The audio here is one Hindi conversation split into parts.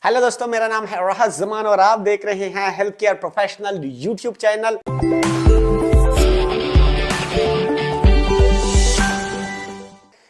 हेलो दोस्तों, मेरा नाम है राहत जमान और आप देख रहे हैं health care professional YouTube channel.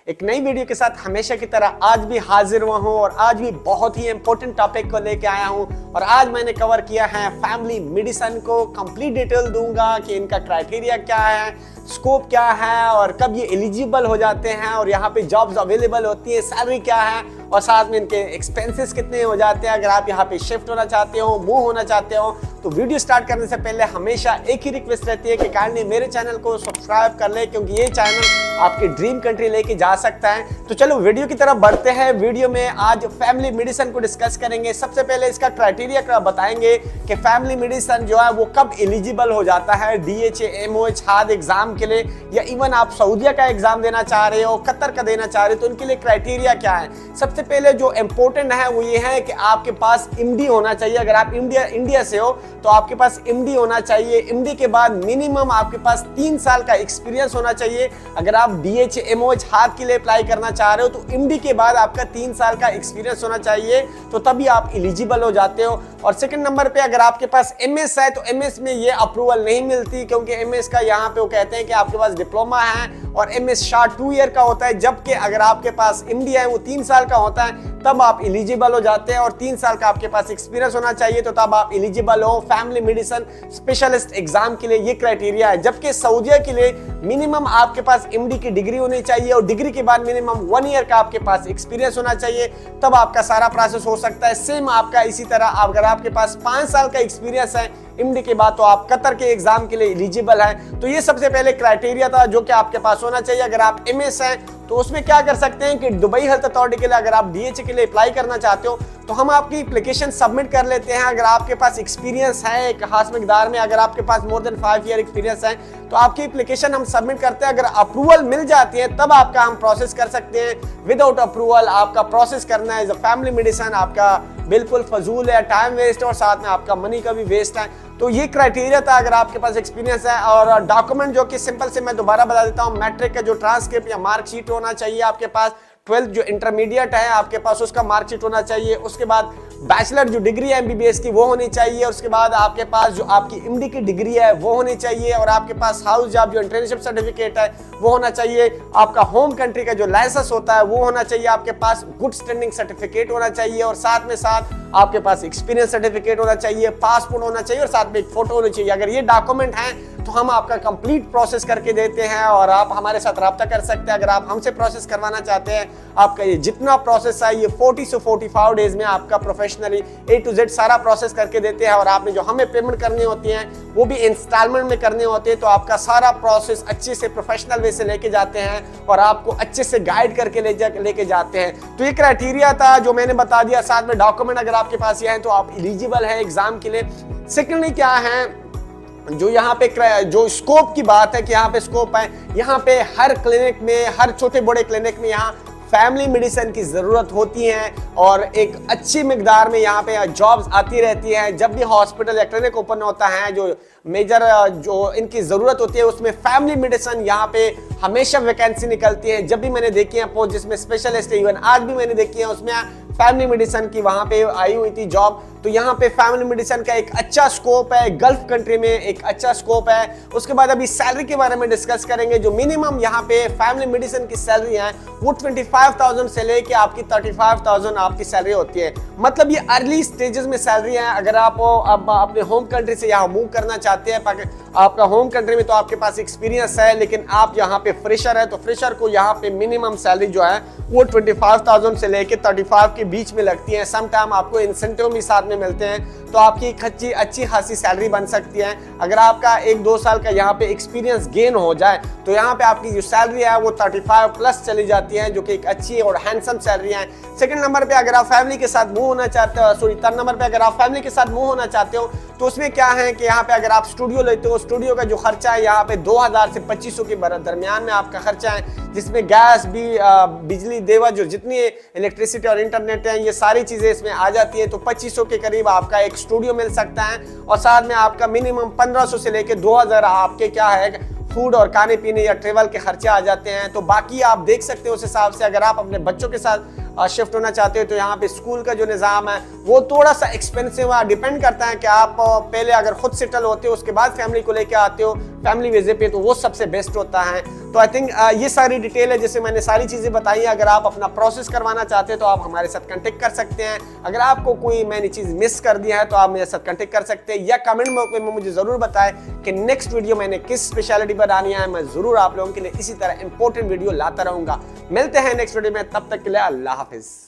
एक नई वीडियो के साथ हमेशा की तरह आज भी हाजिर हुआ हूं और आज भी बहुत ही इंपॉर्टेंट टॉपिक को लेके आया हूं। और आज मैंने कवर किया है फैमिली मेडिसिन को। कंप्लीट डिटेल दूंगा कि इनका क्राइटेरिया क्या है, स्कोप क्या है और कब ये एलिजिबल हो जाते हैं और यहाँ पे जॉब्स अवेलेबल होती है, सैलरी क्या है और साथ में इनके एक्सपेंसेस कितने हो जाते हैं अगर आप यहाँ पे शिफ्ट होना चाहते हो, मूव होना चाहते हो। तो वीडियो स्टार्ट करने से पहले हमेशा एक ही रिक्वेस्ट रहती है कि काइंडली मेरे चैनल को सब्सक्राइब कर ले, क्योंकि ये चैनल आपकी ड्रीम कंट्री लेके जा सकता है। तो चलो वीडियो की तरफ बढ़ते हैं। वीडियो में आज फैमिली मेडिसिन को डिस्कस करेंगे। सबसे पहले इसका क्राइटेरिया बताएंगे कि फैमिली मेडिसिन जो है वो कब एलिजिबल हो जाता है DHA MOH हार्ड एग्जाम के लिए, या इवन आप सऊदीया का एग्जाम देना चाह रहे हो, कतर का देना चाह रहे हो, तो उनके लिए क्राइटेरिया क्या है। सबसे पहले जो इंपॉर्टेंट है वो ये है कि आपके पास MD होना चाहिए। अगर आप इंडिया से हो तो आपके पास MD होना चाहिए। MD के बाद मिनिमम आपके पास 3 साल का एक्सपीरियंस होना चाहिए। अगर आप DHA MOH हार्ड के लिए अप्लाई करना चाह रहे हो तो MD के बाद आपका 3 साल का एक्सपीरियंस होना चाहिए, तो तभी आप एलिजिबल हो जाते हो। और सेकंड नंबर पे अगर आपके पास MS है तो MS में ये अप्रूवल नहीं मिलती, क्योंकि MS का यहाँ पे वो कहते हैं कि आपके पास डिप्लोमा है और MS शार्ट 2 ईयर का होता है, जबकि अगर आपके पास MD है वो 3 साल का होता है, तब आप एलिजिबल हो जाते हैं। और 3 साल का आपके पास एक्सपीरियंस होना चाहिए, तो तब आप एलिजिबल हो फैमिली मेडिसिन स्पेशलिस्ट एग्जाम के लिए। ये क्राइटेरिया है। जबकि सऊदीया के लिए मिनिमम आपके पास MD की डिग्री होनी चाहिए और डिग्री के बाद मिनिमम 1 ईयर का आपके पास एक्सपीरियंस होना चाहिए, तब आपका सारा प्रोसेस हो सकता है। सेम आपका इसी तरह अगर आपके पास 5 साल का एक्सपीरियंस है MD के बाद, तो आप कतर के एग्जाम के लिए एलिजिबल है। तो ये सबसे पहले क्राइटेरिया था जो कि आपके पास होना चाहिए। अगर आप MS हैं तो उसमें क्या कर सकते हैं कि दुबई हेल्थ अथॉरिटी के लिए अगर आप DHA के लिए अप्लाई करना चाहते हो तो हम आपकी एप्लीकेशन सबमिट कर लेते हैं। अगर आपके पास एक्सपीरियंस है एक खास मकदार में, अगर आपके पास मोर देन 5 ईयर एक्सपीरियंस है तो आपकी एप्लीकेशन हम सबमिट करते हैं। अगर अप्रूवल मिल जाती है तब आपका हम प्रोसेस कर सकते हैं। विदाउट अप्रूवल आपका प्रोसेस करना है एज अ फैमिली मेडिसिन आपका बिल्कुल फजूल है, टाइम वेस्ट है और साथ में आपका मनी का भी वेस्ट है। तो ये क्राइटेरिया था अगर आपके पास एक्सपीरियंस है। और डॉक्यूमेंट जो कि सिंपल से मैं दोबारा बता देता हूँ, मैट्रिक का जो ट्रांसक्रिप्ट या मार्कशीट होना चाहिए आपके पास, 12th जो इंटरमीडिएट है आपके पास उसका मार्कशीट होना चाहिए। उसके बाद बैचलर जो डिग्री है MBBS की वो होनी चाहिए। उसके बाद आपके पास जो आपकी MD की डिग्री है वो होनी चाहिए और आपके पास हाउस जॉब जो इंटर्नशिप सर्टिफिकेट है वो होना चाहिए। आपका होम कंट्री का जो लाइसेंस होता है वो होना चाहिए। आपके पास गुड स्टैंडिंग सर्टिफिकेट होना चाहिए और साथ में साथ आपके पास एक्सपीरियंस सर्टिफिकेट होना चाहिए, पासपोर्ट होना चाहिए और साथ में एक फोटो होनी चाहिए। अगर ये डॉक्यूमेंट हैं तो हम आपका कंप्लीट प्रोसेस करके देते हैं और आप हमारे साथ रब्ता कर सकते हैं। अगर आप हमसे प्रोसेस करवाना चाहते हैं, आपका ये जितना प्रोसेस है ये 40 से 45 डेज में आपका प्रोफेशनली A to Z सारा प्रोसेस करके देते हैं। और आपने जो हमें पेमेंट करनी होती है वो भी इंस्टॉलमेंट में करने होते हैं, तो आपका सारा प्रोसेस अच्छे से प्रोफेशनल वे से लेके जाते हैं और आपको अच्छे से गाइड करके लेके जाते हैं। तो ये क्राइटेरिया था जो मैंने बता दिया। साथ में डॉक्यूमेंट अगर आपके पास ये है तो आप एलिजिबल है एग्जाम के लिए। सेकेंडली क्या है जो यहाँ पे जो स्कोप की बात है कि यहाँ पे स्कोप है, यहाँ पे हर क्लिनिक में, हर छोटे बड़े क्लिनिक में यहाँ फैमिली मेडिसिन की ज़रूरत होती है और एक अच्छी मिकदार में यहाँ पे जॉब्स आती रहती हैं। जब भी हॉस्पिटल या क्लिनिक ओपन होता है जो मेजर जो इनकी ज़रूरत होती है उसमें फैमिली मेडिसिन यहाँ पे हमेशा वैकेंसी निकलती है। जब भी मैंने देखी है पोस्ट जिसमें स्पेशलिस्ट है, इवन आज भी मैंने देखी है उसमें फैमिली मेडिसिन की वहाँ पे आई हुई थी जॉब। तो यहाँ पे फैमिली मेडिसिन का एक अच्छा स्कोप है, गल्फ कंट्री में एक अच्छा स्कोप है। उसके बाद अभी सैलरी के बारे में डिस्कस करेंगे। जो मिनिमम यहाँ पे फैमिली मेडिसिन की सैलरी है वो 25,000 से लेके आपकी 35,000 आपकी सैलरी होती है। मतलब ये अर्ली स्टेजेस में सैलरी है। अगर आप अब अपने होम कंट्री से यहाँ मूव करना चाहते हैं, आपका होम कंट्री में तो आपके पास एक्सपीरियंस है लेकिन आप यहाँ पे फ्रेशर है, तो फ्रेशर को यहाँ पे मिनिमम सैलरी जो है वो 25,000 से लेके 35 के बीच में लगती है। सम टाइम आपको इंसेंटिव भी साथ में मिलते हैं, तो आपकी अच्छी खासी सैलरी बन सकती है। अगर आपका 1-2 साल का यहाँ पे एक्सपीरियंस गेन हो जाए तो यहाँ पे आपकी जो सैलरी है वो 35 प्लस चली जाती है, जो कि एक अच्छी और हैंडसम सैलरी है। सेकंड नंबर पे अगर आप फैमिली के साथ मूव होना चाहते हो, सॉरी थर्ड नंबर पे अगर आप फैमिली के साथ मूव होना चाहते हो तो उसमें क्या है कि यहाँ पे अगर आप स्टूडियो लेते हो, स्टूडियो का जो खर्चा है यहाँ पे 2000 से 2500 के दरमियान में आपका खर्चा है, जिसमें गैस भी बिजली देवा जो जितनी इलेक्ट्रिसिटी और इंटरनेट है ये सारी चीजें इसमें आ जाती है। तो 2500 के करीब आपका एक स्टूडियो मिल सकता है और साथ में आपका मिनिमम 1500 से लेके 2000 आपके क्या है फूड और खाने पीने या ट्रेवल के खर्चे आ जाते हैं। तो बाकी आप देख सकते हो उस हिसाब से अगर आप अपने बच्चों के साथ शिफ्ट होना चाहते हो तो यहाँ पे स्कूल का जो निज़ाम है वो थोड़ा सा एक्सपेंसिव है, डिपेंड करता है कि आप पहले अगर खुद सेटल होते हो उसके बाद फैमिली को लेके आते हो फैमिली वीज़े पे, तो वो सबसे बेस्ट होता है। तो आई थिंक ये सारी डिटेल है, जैसे मैंने सारी चीज़ें बताई हैं। अगर आप अपना प्रोसेस करवाना चाहते हैं तो आप हमारे साथ कंटेक्ट कर सकते हैं। अगर आपको कोई मैंने चीज़ मिस कर दिया है तो आप मेरे साथ कंटेक्ट कर सकते हैं, या कमेंट में मुझे ज़रूर बताएं कि नेक्स्ट वीडियो मैंने किस स्पेशलिटी बनानी है। मैं ज़रूर आप लोगों के लिए इसी तरह इंपॉर्टेंट वीडियो लाता रहूँगा। मिलते हैं नेक्स्ट वीडियो में, तब तक के लिए अल्लाह हाफिज़।